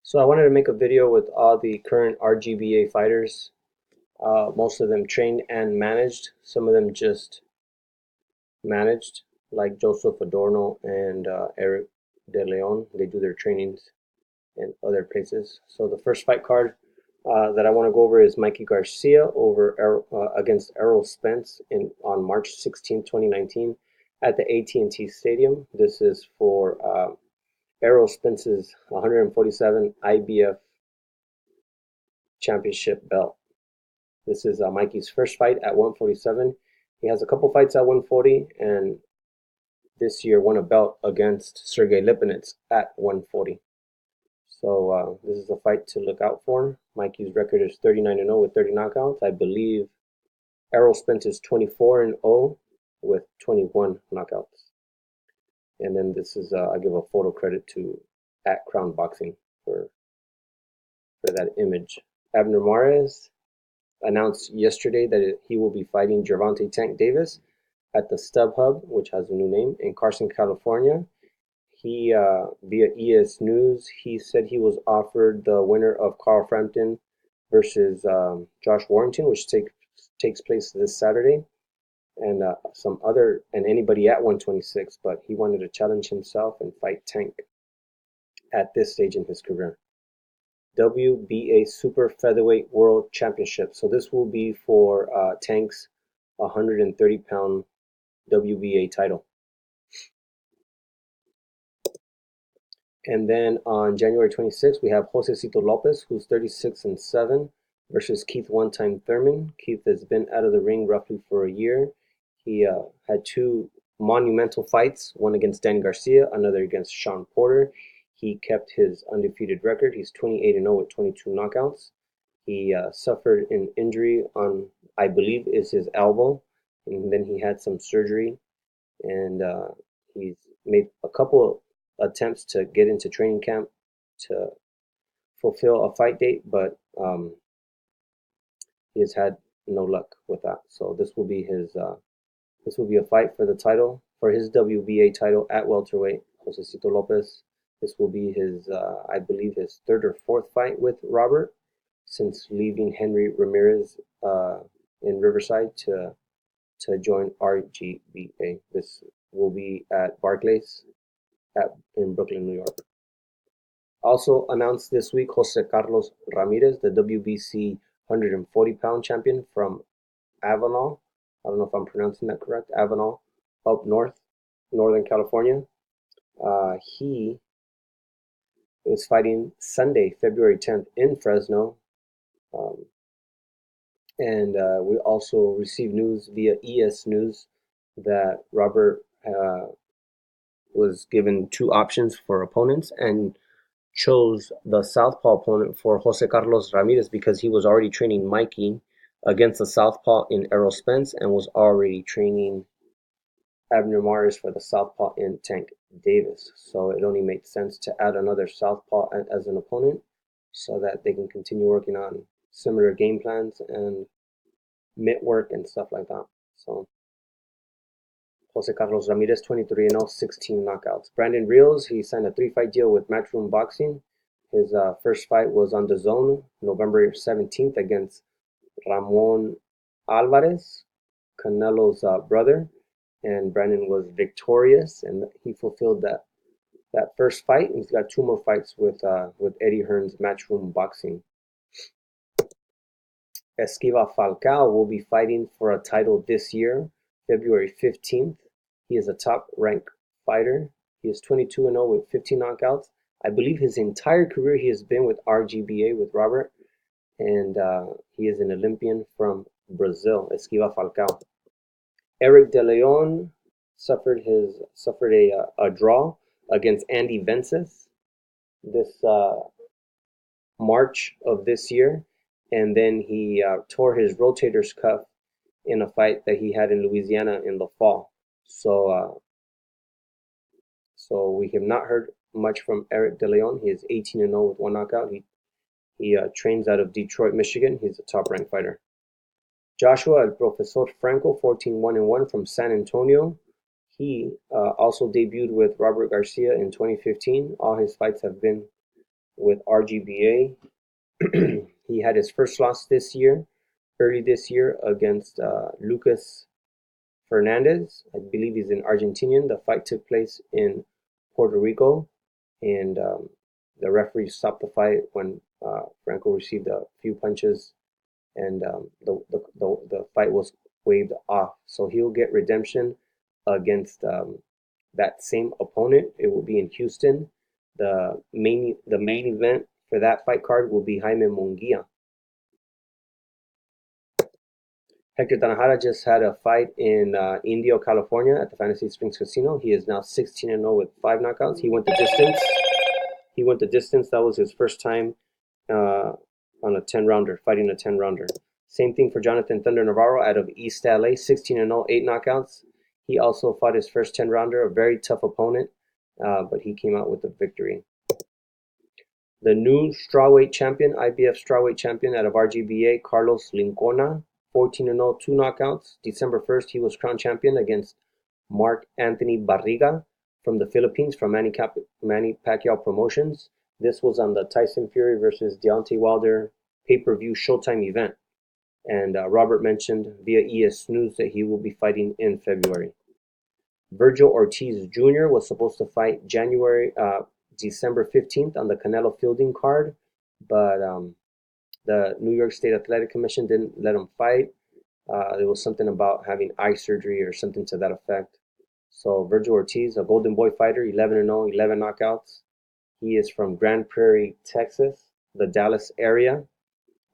So I wanted to make a video with all the current RGBA fighters. Most of them trained and managed. Some of them just managed, like Joseph Adorno and Eric De Leon. They do their trainings in other places. So the first fight card that I want to go over is Mikey Garcia against Errol Spence on March 16, 2019 at the AT&T Stadium. This is for Errol Spence's 147 IBF championship belt. This is Mikey's first fight at 147. He has a couple fights at 140, and this year won a belt against Sergey Lipinets at 140. So this is a fight to look out for. Mikey's record is 39-0 with 30 knockouts. I believe Errol Spence is 24-0 with 21 knockouts. And then this is I give a photo credit to @Crown Boxing for that image. Abner Mares announced yesterday that he will be fighting Gervonta Tank Davis at the StubHub, which has a new name, in Carson, California. He, via ES News, he said he was offered the winner of Carl Frampton versus Josh Warrington, which takes place this Saturday, and anybody at 126, but he wanted to challenge himself and fight Tank at this stage in his career. WBA Super Featherweight World Championship. So this will be for Tank's 130-pound WBA title. And then on January 26th, we have Josecito Lopez, who's 36-7, versus Keith One-Time Thurman. Keith has been out of the ring roughly for a year. He had two monumental fights, one against Danny Garcia, another against Sean Porter. He kept his undefeated record. He's 28-0 with 22 knockouts. He suffered an injury on, I believe, is his elbow, and then he had some surgery, and he's made a couple attempts to get into training camp to fulfill a fight date, but he has had no luck with that. So this will be a fight for the title, for his WBA title at welterweight. Josecito Lopez. This will be his, I believe, his third or fourth fight with Robert since leaving Henry Ramirez in Riverside to join RGBA. This will be at Barclays in Brooklyn, New York. Also announced this week, Jose Carlos Ramirez, the WBC 140-pound champion from Avenal. I don't know if I'm pronouncing that correct. Avenal, up north, Northern California. He is fighting Sunday, February 10th in Fresno. And we also received news via ES News that Robert was given two options for opponents and chose the southpaw opponent for Jose Carlos Ramirez because he was already training Mikey against the southpaw in Errol Spence and was already training Abner Mares for the southpaw in Tank Davis. So it only made sense to add another southpaw as an opponent so that they can continue working on similar game plans and mitt work and stuff like that. So Jose Carlos Ramirez, 23-0, 16 knockouts. Brandon Rios, he signed a 3-fight deal with Matchroom Boxing. His first fight was on the Zone, November 17th against Ramon Alvarez, Canelo's brother. And Brandon was victorious, and he fulfilled that first fight. He's got two more fights with Eddie Hearn's Matchroom Boxing. Esquiva Falcao will be fighting for a title this year, February 15th. He is a top-ranked fighter. He is 22-0 with 15 knockouts. I believe his entire career he has been with RGBA with Robert, and he is an Olympian from Brazil, Esquiva Falcao. Eric De Leon suffered a draw against Andy Vences this March of this year, and then he tore his rotator's cuff in a fight that he had in Louisiana in the fall. So we have not heard much from Eric De Leon. He is 18-0 with one knockout. He trains out of Detroit, Michigan. He's a top-ranked fighter. Joshua El Profesor Franco, 14-1-1 from San Antonio. He also debuted with Robert Garcia in 2015. All his fights have been with RGBA. He had his first loss early this year, against Lucas Fernandez. I believe he's an Argentinian. The fight took place in Puerto Rico, and the referee stopped the fight when Franco received a few punches, and the fight was waved off. So he'll get redemption against that same opponent. It will be in Houston. The main event for that fight card will be Jaime Munguia. Hector Tanajara just had a fight in Indio, California at the Fantasy Springs Casino. He is now 16-0 with 5 knockouts. He went the distance. That was his first time on a 10-rounder, fighting a 10-rounder. Same thing for Jonathan Thunder Navarro out of East LA, 16-0, 8 knockouts. He also fought his first 10-rounder, a very tough opponent, but he came out with the victory. The new strawweight champion, IBF strawweight champion out of RGBA, Carlos Lincona, 14-0, 2 knockouts. December 1st, he was crowned champion against Mark Anthony Barriga from the Philippines, from Manny Pacquiao Promotions. This was on the Tyson Fury versus Deontay Wilder pay-per-view Showtime event. And Robert mentioned via ES News that he will be fighting in February. Virgil Ortiz Jr. was supposed to fight December 15th on the Canelo Fielding card, but the New York State Athletic Commission didn't let him fight. There was something about having eye surgery or something to that effect. So Virgil Ortiz, a Golden Boy fighter, 11-0, 11 knockouts. He is from Grand Prairie, Texas, the Dallas area.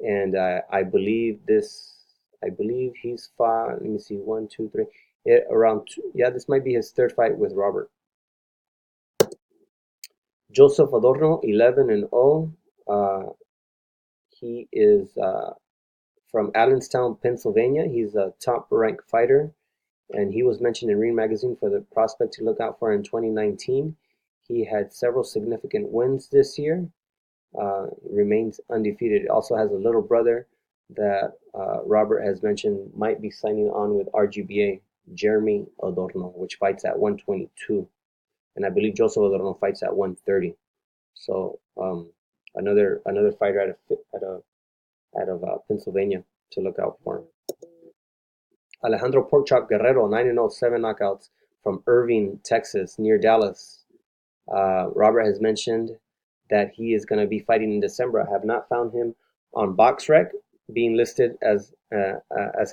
And I believe he's fought, let me see, 1, 2, 3, this might be his third fight with Robert. Joseph Adorno, 11-0. He is from Allenstown, Pennsylvania. He's a top-ranked fighter, and he was mentioned in Ring Magazine for the prospect to look out for in 2019. He had several significant wins this year. Remains undefeated. Also has a little brother that Robert has mentioned might be signing on with RGBA, Jeremy Adorno, which fights at 122, and I believe Joseph Adorno fights at 130. So another fighter out of Pennsylvania to look out for. Alejandro Porkchop Guerrero, 9-0, 7 knockouts, from Irving, Texas, near Dallas. Robert has mentioned that he is going to be fighting in December. I have not found him on BoxRec being listed as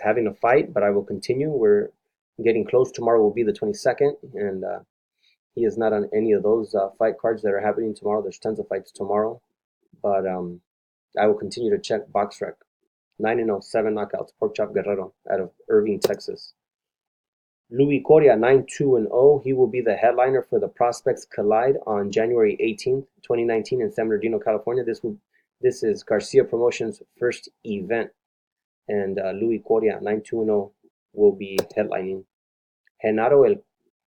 having a fight, but I will continue. We're getting close. Tomorrow will be the 22nd, and he is not on any of those fight cards that are happening tomorrow. There's tons of fights tomorrow, but I will continue to check BoxRec. 9-0, 7 knockouts. Porkchop Guerrero out of Irving, Texas. Louis Coria, 9-2-0. He will be the headliner for the Prospects Collide on January 18th, 2019 in San Bernardino, California. This is Garcia Promotions' first event, and Louis Coria, 9-2-0, will be headlining. Genaro El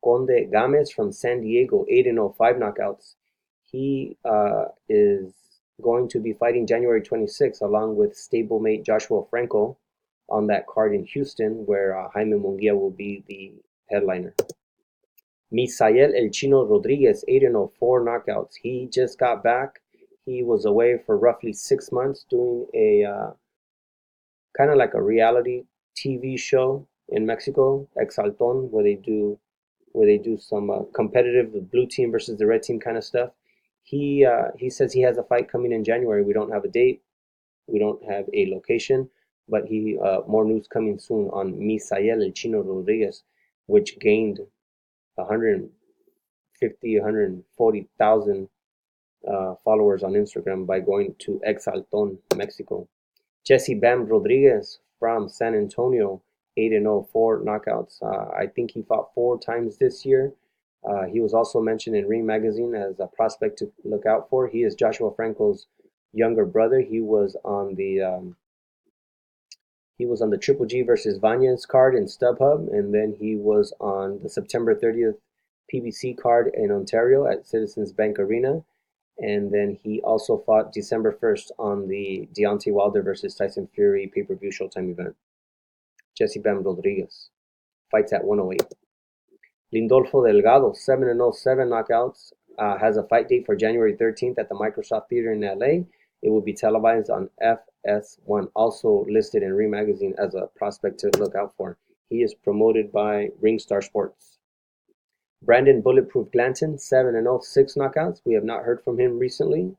Conde Gamez from San Diego, 8-0, 5 knockouts. He is going to be fighting January 26th along with stablemate Joshua Franco on that card in Houston, where Jaime Munguia will be the headliner. Misael El Chino Rodriguez, 8-0, 4 knockouts. He just got back. He was away for roughly 6 months doing a kind of like a reality TV show in Mexico, Exalton, where they do some competitive, the blue team versus the red team kind of stuff. He says he has a fight coming in January. We don't have a date. We don't have a location. But more news coming soon on Misael El Chino Rodriguez, which gained 140,000 followers on Instagram by going to Exalton, Mexico. Jesse Bam Rodriguez from San Antonio, 8-0, 4 knockouts. I think he fought 4 times this year. He was also mentioned in Ring Magazine as a prospect to look out for. He is Joshua Franco's younger brother. He was on the Triple G versus Vanya's card in StubHub, and then he was on the September 30th PBC card in Ontario at Citizens Bank Arena, and then he also fought December 1st on the Deontay Wilder versus Tyson Fury pay-per-view Showtime event. Jesse Bam Rodriguez fights at 108. Lindolfo Delgado, 7-0, 7 knockouts, has a fight date for January 13th at the Microsoft Theater in LA. It will be televised on FS1, also listed in Ring Magazine as a prospect to look out for. He is promoted by Ringstar Sports. Brandon Bulletproof Glanton, 7-0, 6 knockouts. We have not heard from him recently.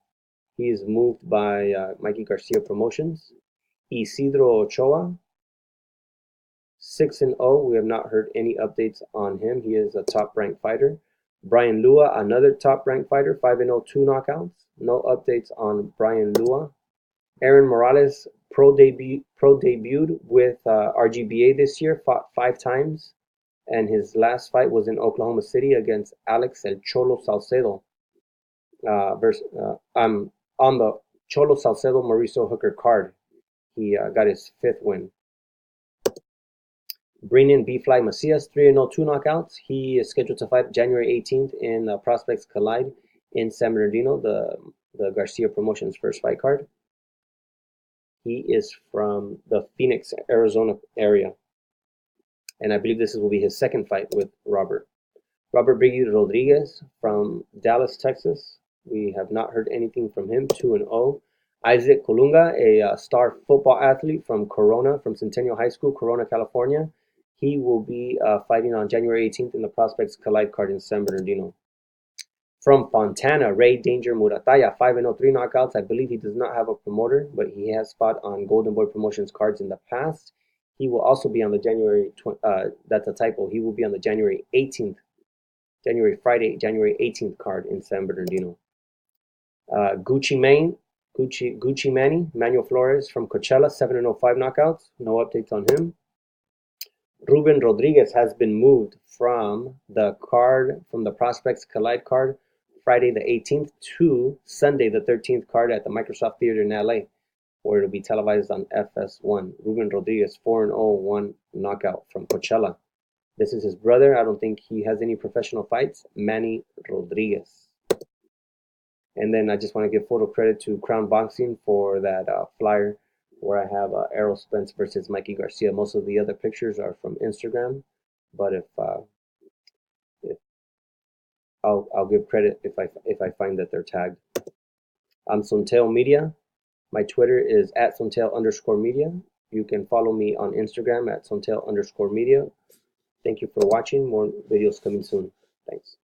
He is moved by Mikey Garcia Promotions. Isidro Ochoa, 6-0. We have not heard any updates on him. He is a top-ranked fighter. Brian Lua, another top-ranked fighter, 5-0, 2 knockouts. No updates on Brian Lua. Aaron Morales pro debuted with RGBA this year, fought 5 times, and his last fight was in Oklahoma City against Alex El Cholo Salcedo. On the Cholo Salcedo Mauricio Hooker card, he got his 5th win. Brennan B-Fly Macias, 3-0, 2 knockouts. He is scheduled to fight January 18th in Prospects Collide in San Bernardino, the Garcia Promotions first fight card. He is from the Phoenix, Arizona area, and I believe this will be his 2nd fight with Robert. Robert Biggie Rodriguez from Dallas, Texas. We have not heard anything from him, 2-0. Isaac Colunga, a star football athlete from Corona, from Centennial High School, Corona, California. He will be fighting on January 18th in the Prospects Collide card in San Bernardino. From Fontana, Ray Danger Murataya, 5-0, 3 knockouts. I believe he does not have a promoter, but he has fought on Golden Boy Promotions cards in the past. He will also be on the that's a typo. He will be on the January 18th, Friday, January 18th card in San Bernardino. Gucci Manny, Manuel Flores from Coachella, 7-0, 5 knockouts. No updates on him. Ruben Rodriguez has been moved from the Prospects Collide card Friday the 18th to Sunday the 13th card at the Microsoft Theater in LA, where it will be televised on FS1. Ruben Rodriguez, 4-0, 1 knockout from Coachella. This is his brother. I don't think he has any professional fights. Manny Rodriguez. And then I just want to give photo credit to Crown Boxing for that flyer where I have Errol Spence versus Mikey Garcia. Most of the other pictures are from Instagram, but if I'll give credit if I find that they're tagged. I'm Sontel Media. My Twitter is @Sontel_media. You can follow me on Instagram @Sontel_media. Thank you for watching. More videos coming soon. Thanks.